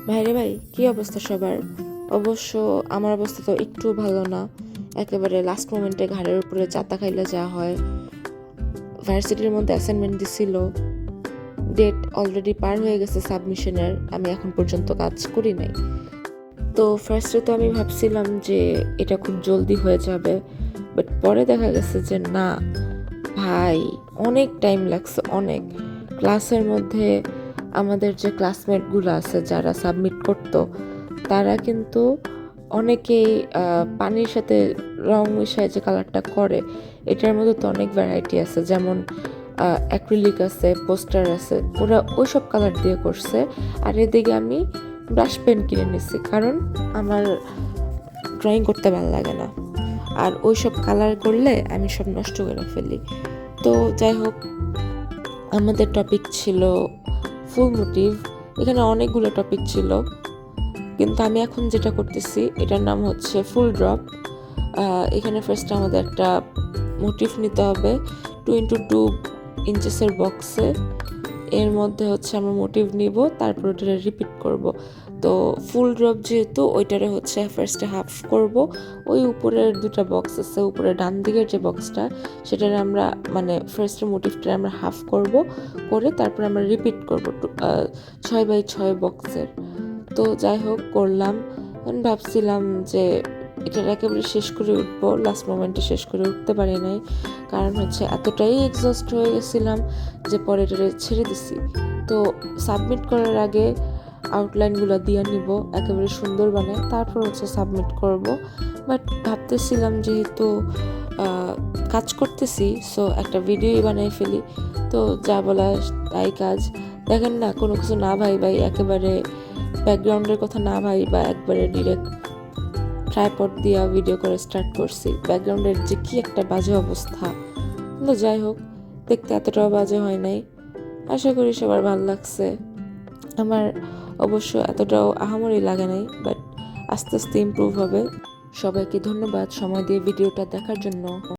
ভাইরে ভাই, কি অবস্থা সবার? অবশ্য আমার অবস্থা তো একটু ভালো না। একেবারে লাস্ট মোমেন্টে ঘাড়ের উপরে চাতা খাইলে যা হয়। ভার্সিটির মধ্যে অ্যাসাইনমেন্ট দিছিল, ডেট অলরেডি পার হয়ে গেছে সাবমিশনের, আমি এখন পর্যন্ত কাজ করি নাই। তো ফার্স্টে তো আমি ভাবছিলাম যে এটা খুব জলদি হয়ে যাবে, বাট পরে দেখা গেছে যে না ভাই, অনেক টাইম লাগছে। অনেক ক্লাসের মধ্যে আমাদের যে ক্লাসমেটগুলো আছে যারা সাবমিট করতো, তারা কিন্তু অনেকেই পানির সাথে রং মিশায় যে কালারটা করে, এটার মধ্যে তো অনেক ভ্যারাইটি আছে। যেমন অ্যাক্রিলিক আছে, পোস্টার আছে, ওরা ওইসব কালার দিয়ে করছে। আর এদিকে আমি ব্রাশ পেন কিনে নিছি, কারণ আমার ড্রয়িং করতে ভালো লাগে না, আর ওইসব কালার করলে আমি সব নষ্ট করে ফেলি। তো যাই হোক, আমাদের টপিক ছিল ফুল মোটিভ। এখানে অনেকগুলো টপিক ছিল, কিন্তু আমি এখন যেটা করতেছি এটার নাম হচ্ছে ফুল ড্রপ। এখানে ফার্স্ট আমাদের একটা মোটিভ নিতে হবে 2x2 ইঞ্চেসের বক্সে। এর মধ্যে হচ্ছে আমরা মোটিভ নিব, তারপর ওটা রিপিট করব। তো ফুল ড্রপ যেহেতু, ওইটারে হচ্ছে ফার্স্টে হাফ করব। ওই উপরের দুটা বক্স আছে, উপরে ডান দিকের যে বক্সটা, সেটার আমরা মানে ফার্স্টে মোটিভটা আমরা হাফ করব, করে তারপর আমরা রিপিট করব 6x6 বক্সের। তো যাই হোক করলাম। ভাবছিলাম যে এটা একেবারে শেষ করে উঠবো, লাস্ট মোমেন্টে শেষ করে উঠতে পারি নাই, কারণ হচ্ছে এতটাই এক্সস্ট হয়ে গেছিলাম যে পরে এটা ছেড়ে দিছি। তো সাবমিট করার আগে আউটলাইনগুলো দিয়ে নিব একেবারে সুন্দর বানায়, তারপর হচ্ছে সাবমিট করব। বাট ভাবতেছিলাম যেহেতু কাজ করতেছি, সো একটা ভিডিওই বানিয়ে ফেলি। তো যা বলা তাই কাজ। দেখেন না, কোনো কিছু না ভাই একেবারে ব্যাকগ্রাউন্ডের কথা না বা একবারে ডিরেক্ট ট্রাইপড দিয়া ভিডিও করে স্টার্ট করছি। ব্যাকগ্রাউন্ডের যে কি একটা বাজে অবস্থা, কিন্তু যাই হোক, দেখতে এতটাও বাজে হয় নাই। আশা করি সবার ভালো লাগছে। আমার অবশ্য এতটাও আহামরি লাগে নাই, বাট আস্তে আস্তে ইমপ্রুভ হবে। সবাইকে ধন্যবাদ সময় দিয়ে ভিডিওটা দেখার জন্য।